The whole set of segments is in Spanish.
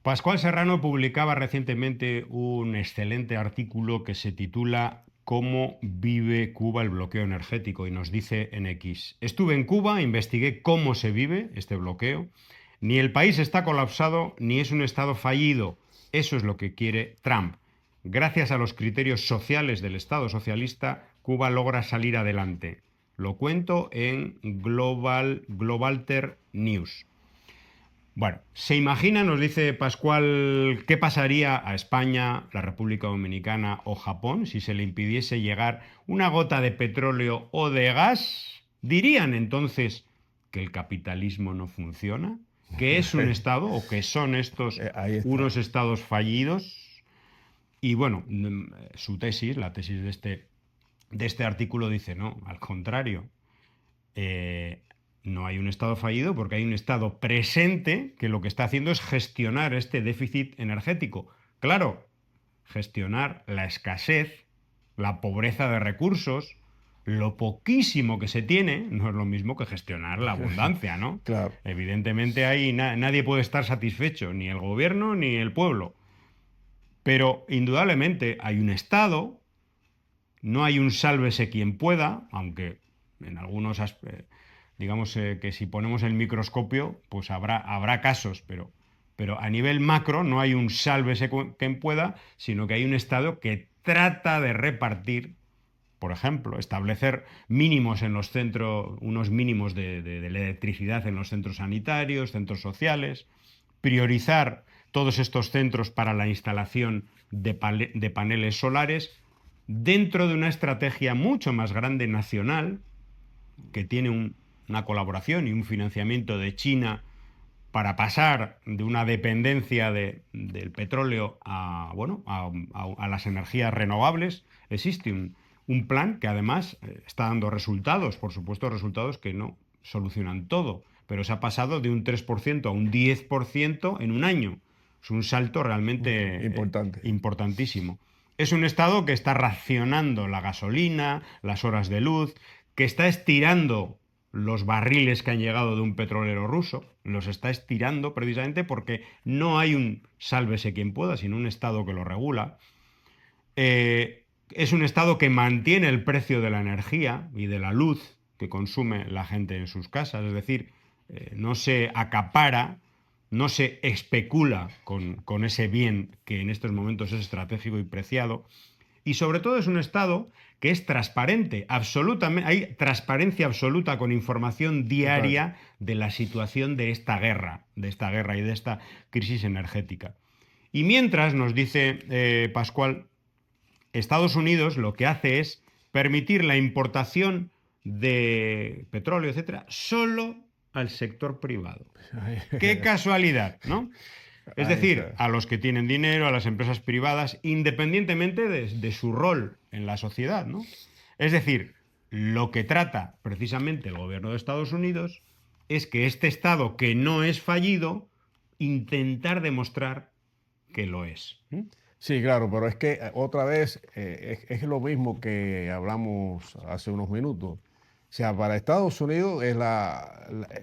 Pascual Serrano publicaba recientemente un excelente artículo que se titula ¿Cómo vive Cuba el bloqueo energético? Y nos dice en X: estuve en Cuba, investigué cómo se vive este bloqueo. Ni el país está colapsado, ni es un estado fallido. Eso es lo que quiere Trump. Gracias a los criterios sociales del Estado socialista, Cuba logra salir adelante. Lo cuento en Globalter News. Bueno, se imagina, nos dice Pascual, qué pasaría a España, la República Dominicana o Japón si se le impidiese llegar una gota de petróleo o de gas. ¿Dirían entonces que el capitalismo no funciona? ¿Que es un Estado o que son estos Ahí está. unos Estados fallidos? Y bueno, su tesis, la tesis de este artículo dice, no, al contrario. eh, no hay un Estado fallido porque hay un Estado presente que lo que está haciendo es gestionar este déficit energético. Claro, gestionar la escasez, la pobreza de recursos, lo poquísimo que se tiene, no es lo mismo que gestionar la abundancia, ¿no? Claro. Evidentemente ahí nadie puede estar satisfecho, ni el gobierno ni el pueblo. Pero indudablemente hay un Estado, no hay un sálvese quien pueda, aunque en algunos digamos que si ponemos el microscopio, pues habrá casos, pero a nivel macro no hay un sálvese quien pueda, sino que hay un Estado que trata de repartir, por ejemplo, establecer mínimos en los centros, unos mínimos de la electricidad en los centros sanitarios, centros sociales, priorizar todos estos centros para la instalación de paneles solares dentro de una estrategia mucho más grande nacional que tiene una colaboración y un financiamiento de China para pasar de una dependencia del petróleo a, bueno, a las energías renovables. Existe un plan que además está dando resultados, por supuesto resultados que no solucionan todo, pero se ha pasado de un 3% a un 10% en un año. Es un salto realmente Importante. importantísimo. Es un Estado que está racionando la gasolina, las horas de luz, que está estirando los barriles que han llegado de un petrolero ruso, los está estirando precisamente porque no hay un sálvese quien pueda, sino un Estado que lo regula. Es un Estado que mantiene el precio de la energía y de la luz que consume la gente en sus casas, es decir, no se acapara, no se especula con ese bien que en estos momentos es estratégico y preciado, y sobre todo es un Estado que es transparente, absolutamente, hay transparencia absoluta con información Total. diaria de la situación de esta guerra y de esta crisis energética. Y mientras, nos dice Pascual, Estados Unidos lo que hace es permitir la importación de petróleo, etcétera, solo al sector privado. Ahí, Qué casualidad, ¿no? Es ahí decir, está. a los que tienen dinero, a las empresas privadas, independientemente de su rol en la sociedad, ¿no? Es decir, lo que trata precisamente el gobierno de Estados Unidos es que este Estado que no es fallido, intentar demostrar que lo es. Sí, claro, pero es que otra vez es lo mismo que hablamos hace unos minutos. O sea, para Estados Unidos es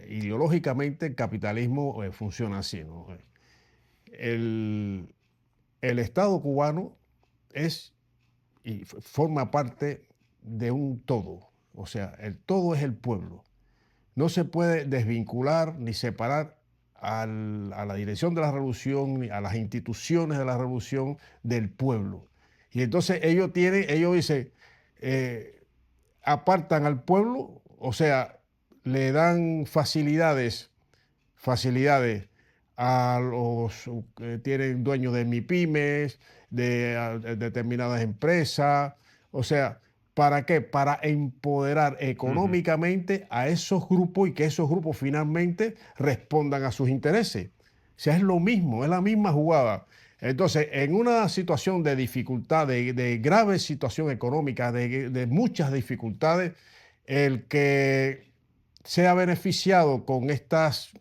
ideológicamente el capitalismo funciona así, ¿no? El, el Estado cubano es y forma parte de un todo. O sea, el todo es el pueblo. No se puede desvincular ni separar a la dirección de la revolución, ni a las instituciones de la revolución del pueblo. Y entonces ellos dicen, eh, apartan al pueblo, o sea, le dan facilidades a los que tienen dueños de MIPIMES, de determinadas empresas. O sea, ¿para qué? Para empoderar Uh -huh. económicamente a esos grupos y que esos grupos finalmente respondan a sus intereses. O sea, es lo mismo, es la misma jugada. Entonces, en una situación de dificultad, de grave situación económica, de muchas dificultades, el que sea beneficiado con estas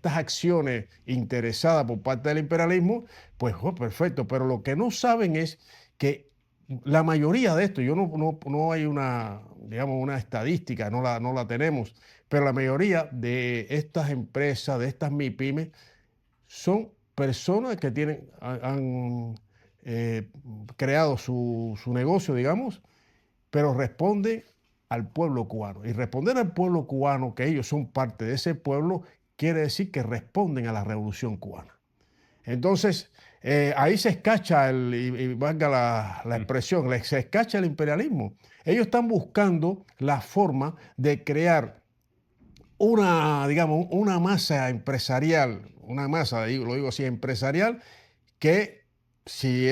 acciones interesadas por parte del imperialismo, pues oh, perfecto. Pero lo que no saben es que la mayoría de esto, no hay una, digamos, una estadística, no la tenemos, pero la mayoría de estas empresas, de estas MIPIMES, son personas que han creado su negocio, digamos, pero responde al pueblo cubano. Y responder al pueblo cubano, que ellos son parte de ese pueblo, quiere decir que responden a la revolución cubana. Entonces, ahí se escacha, y valga la expresión, se escacha el imperialismo. Ellos están buscando la forma de crear digamos, una masa empresarial, una masa, lo digo así, empresarial, que si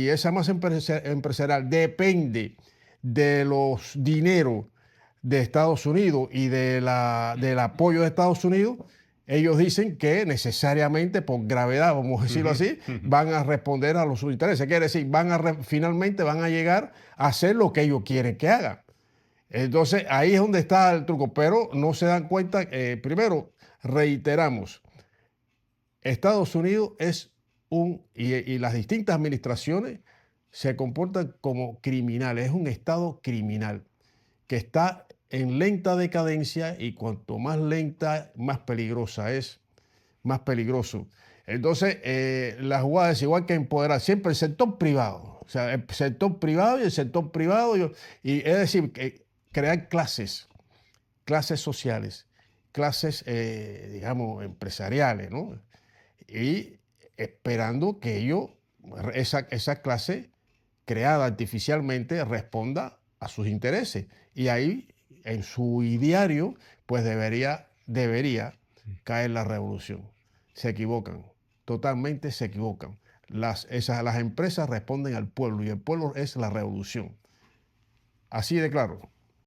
esa masa empresarial depende de los dineros de Estados Unidos y del apoyo de Estados Unidos, ellos dicen que necesariamente, por gravedad, vamos a decirlo así, van a responder a sus intereses. Quiere decir, finalmente van a llegar a hacer lo que ellos quieren que hagan. Entonces, ahí es donde está el truco, pero no se dan cuenta. Primero, reiteramos, Estados Unidos es y las distintas administraciones se comportan como criminales, es un Estado criminal que está en lenta decadencia, y cuanto más lenta, más peligrosa es, más peligroso. Entonces, la jugada es igual que empoderar siempre el sector privado, o sea, el sector privado y el sector privado, y es decir, crear clases sociales, clases, digamos, empresariales, ¿no? Y esperando que esa clase creada artificialmente responda a sus intereses. Y ahí, en su ideario, pues debería caer la revolución. Se equivocan, totalmente se equivocan. Las empresas responden al pueblo, y el pueblo es la revolución. Así de claro.